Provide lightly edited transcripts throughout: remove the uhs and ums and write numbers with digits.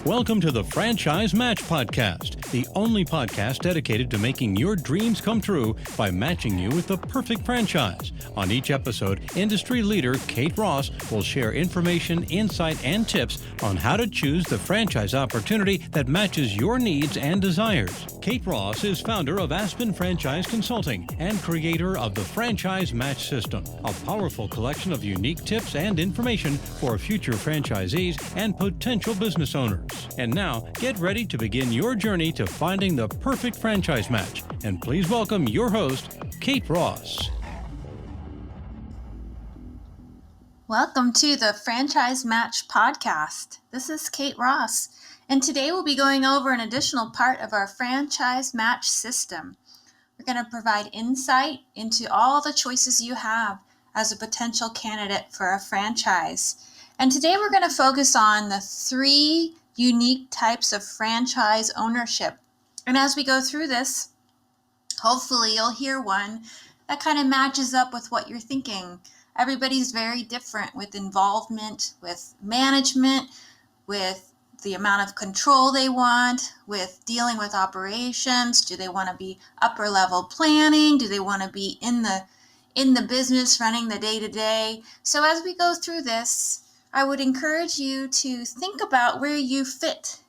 Welcome to the Franchise Match Podcast, the only podcast dedicated to making your dreams come true by matching you with the perfect franchise. On each episode, industry leader Kate Ross will share information, insight, and tips on how to choose the franchise opportunity that matches your needs and desires. Kate Ross is founder of Aspen Franchise Consulting and creator of the Franchise Match System, a powerful collection of unique tips and information for future franchisees and potential business owners. And now, get ready to begin your journey to finding the perfect franchise match. And please welcome your host, Kate Ross. Welcome to the Franchise Match Podcast. This is Kate Ross, and today we'll be going over an additional part of our Franchise Match System. We're going to provide insight into all the choices you have as a potential candidate for a franchise. And today we're going to focus on the 3 unique types of franchise ownership. And as we go through this, hopefully you'll hear one that kind of matches up with what you're thinking. Everybody's very different with involvement, with management, with the amount of control they want, with dealing with operations. Do they want to be upper level planning? Do they want to be in the business running the day-to-day? So as we go through this, I would encourage you to think about where you fit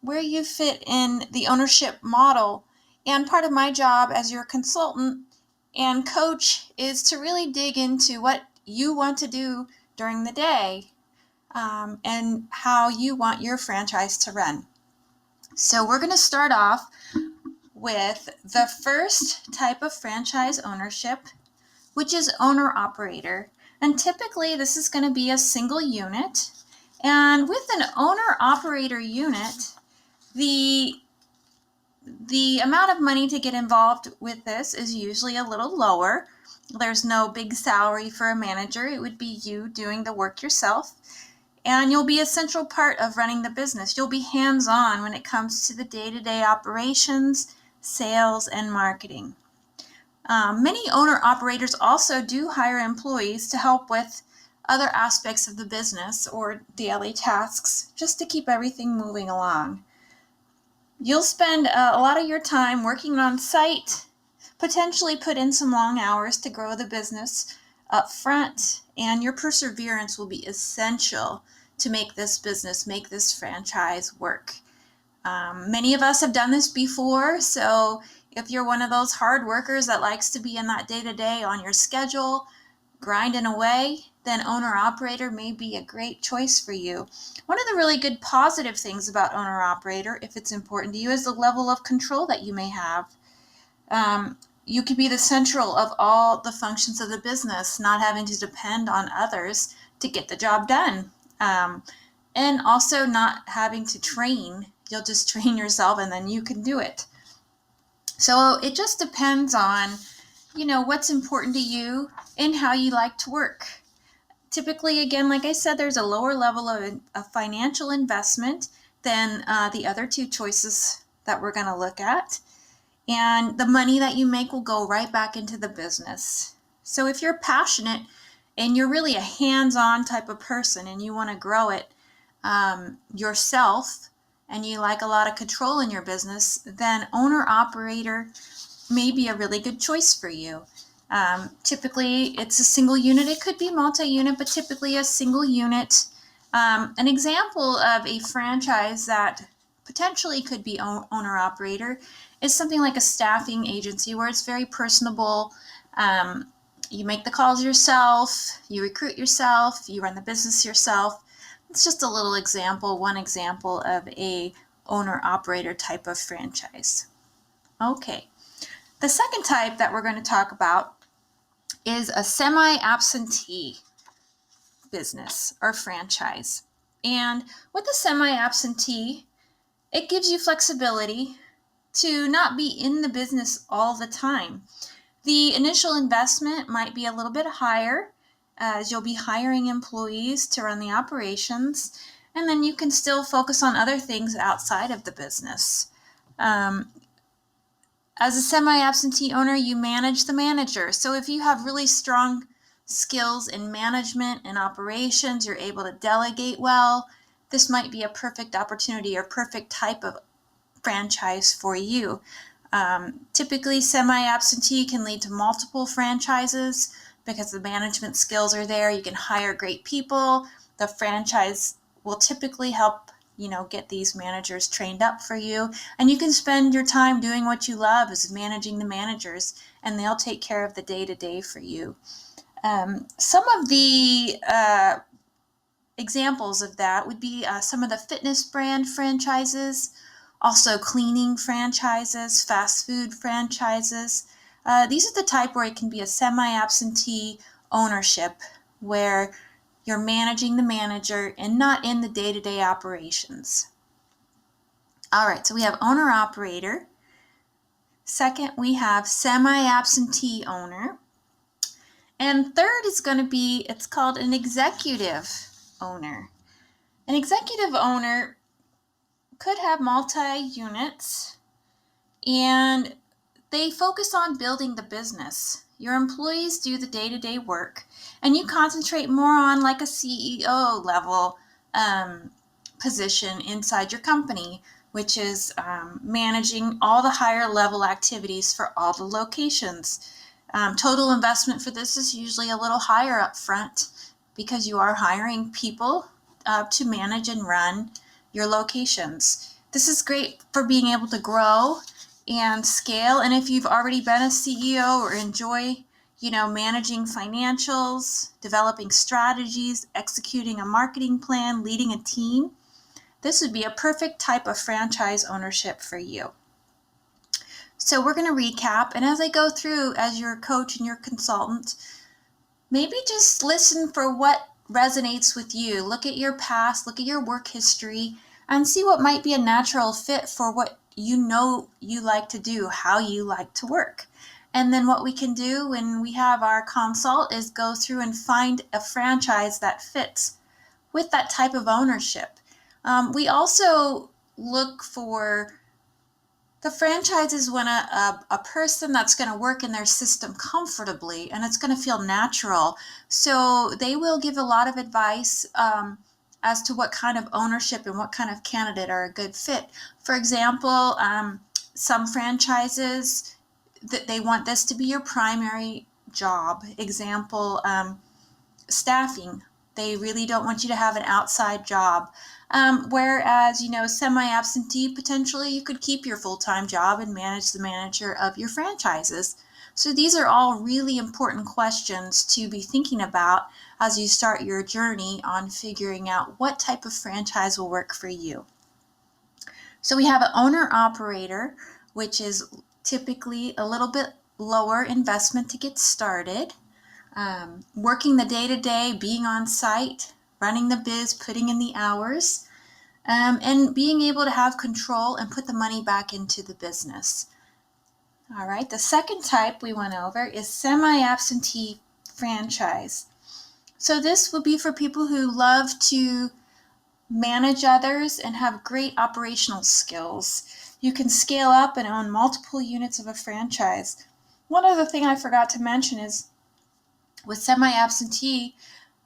in the ownership model. And part of my job as your consultant and coach is to really dig into what you want to do during the day and how you want your franchise to run. So we're going to start off with the first type of franchise ownership, which is owner-operator. And typically this is going to be a single unit. And with an owner-operator unit, the amount of money to get involved with this is usually a little lower. There's no big salary for a manager. It would be you doing the work yourself. And you'll be a central part of running the business. You'll be hands-on when it comes to the day-to-day operations, sales, and marketing. Many owner-operators also do hire employees to help with other aspects of the business or daily tasks just to keep everything moving along. You'll spend a lot of your time working on site, potentially put in some long hours to grow the business up front, and your perseverance will be essential to make this franchise work. Many of us have done this before, so if you're one of those hard workers that likes to be in that day-to-day on your schedule, grinding away, then owner-operator may be a great choice for you. One of the really good positive things about owner-operator, if it's important to you, is the level of control that you may have. You could be the central of all the functions of the business, not having to depend on others to get the job done. And also not having to train. You'll just train yourself and then you can do it. So it just depends on, what's important to you and how you like to work. Typically, again, like I said, there's a lower level of financial investment than the other 2 choices that we're going to look at. And the money that you make will go right back into the business. So if you're passionate and you're really a hands-on type of person and you want to grow it yourself, and you like a lot of control in your business, then owner-operator may be a really good choice for you. Typically, it's a single unit. It could be multi-unit, but typically a single unit. An example of a franchise that potentially could be owner-operator is something like a staffing agency where it's very personable. You make the calls yourself, you recruit yourself, you run the business yourself. It's just a little example, one example of a owner-operator type of franchise. Okay, the second type that we're going to talk about is a semi-absentee business or franchise. And with a semi-absentee, it gives you flexibility to not be in the business all the time. The initial investment might be a little bit higher, as you'll be hiring employees to run the operations, and then you can still focus on other things outside of the business. As a semi-absentee owner, you manage the manager. So if you have really strong skills in management and operations, you're able to delegate well, this might be a perfect opportunity or perfect type of franchise for you. Typically, semi-absentee can lead to multiple franchises because the management skills are there. You can hire great people. The franchise will typically help, get these managers trained up for you. And you can spend your time doing what you love, is managing the managers, and they'll take care of the day-to-day for you. Some of the examples of that would be some of the fitness brand franchises, also cleaning franchises, fast food franchises. These are the type where it can be a semi-absentee ownership, where you're managing the manager and not in the day-to-day operations. All right, so we have owner-operator. Second, we have semi-absentee owner. And third is going to be, it's called an executive owner. An executive owner could have multi-units, and they focus on building the business. Your employees do the day-to-day work, and you concentrate more on like a CEO level position inside your company, which is managing all the higher level activities for all the locations. Total investment for this is usually a little higher up front because you are hiring people to manage and run your locations. This is great for being able to grow and scale. And if you've already been a CEO or enjoy, managing financials, developing strategies, executing a marketing plan, leading a team, this would be a perfect type of franchise ownership for you. So we're going to recap, and as I go through as your coach and your consultant, maybe just listen for what resonates with you. Look at your past, look at your work history, and see what might be a natural fit for what you like to do, how you like to work. And then what we can do when we have our consult is go through and find a franchise that fits with that type of ownership. We also look for the franchise is when a person that's going to work in their system comfortably, and it's going to feel natural. So they will give a lot of advice as to what kind of ownership and what kind of candidate are a good fit. For example, some franchises, they want this to be your primary job. Example, staffing. They really don't want you to have an outside job. Whereas, semi-absentee, potentially you could keep your full-time job and manage the manager of your franchises. So these are all really important questions to be thinking about as you start your journey on figuring out what type of franchise will work for you. So we have an owner-operator, which is typically a little bit lower investment to get started. Working the day-to-day, being on site, running the biz, putting in the hours, and being able to have control and put the money back into the business. All right, the second type we went over is semi-absentee franchise. So this would be for people who love to manage others and have great operational skills. You can scale up and own multiple units of a franchise. One other thing I forgot to mention is with semi-absentee,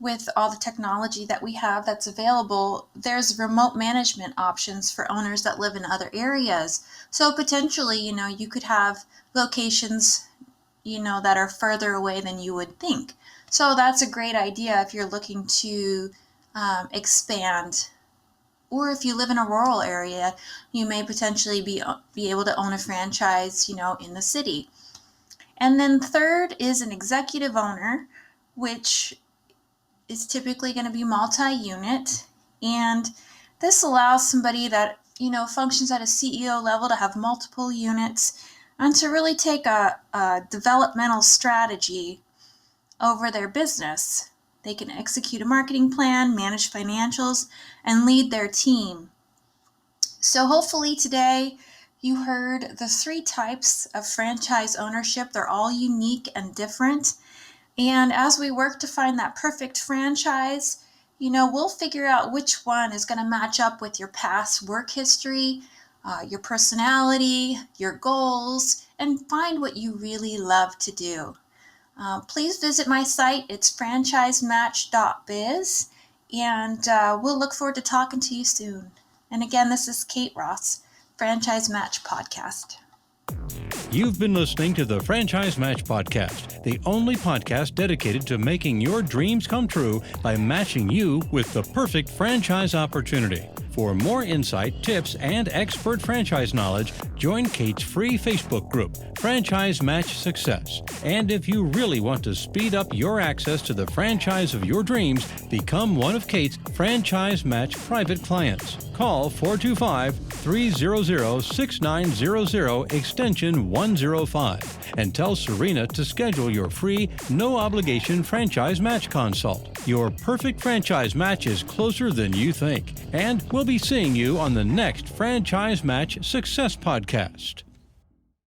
with all the technology that we have that's available, there's remote management options for owners that live in other areas. So potentially, you could have locations, that are further away than you would think. So that's a great idea if you're looking to expand. Or if you live in a rural area, you may potentially be able to own a franchise, in the city. And then third is an executive owner, which is typically going to be multi-unit. And this allows somebody that, functions at a CEO level to have multiple units and to really take a developmental strategy over their business. They can execute a marketing plan, manage financials, and lead their team. So hopefully today you heard the 3 types of franchise ownership. They're all unique and different. And as we work to find that perfect franchise, we'll figure out which one is going to match up with your past work history, your personality, your goals, and find what you really love to do. Please visit my site. It's franchisematch.biz. and we'll look forward to talking to you soon. And again, this is Kate Ross, Franchise Match Podcast. You've been listening to the Franchise Match Podcast, the only podcast dedicated to making your dreams come true by matching you with the perfect franchise opportunity. For more insight, tips, and expert franchise knowledge, join Kate's free Facebook group, Franchise Match Success. And if you really want to speed up your access to the franchise of your dreams, become one of Kate's Franchise Match private clients. Call 425-300-6900 extension 105 and tell Serena to schedule your free, no-obligation franchise match consult. Your perfect franchise match is closer than you think, and we'll be seeing you on the next Franchise Match Success Podcast.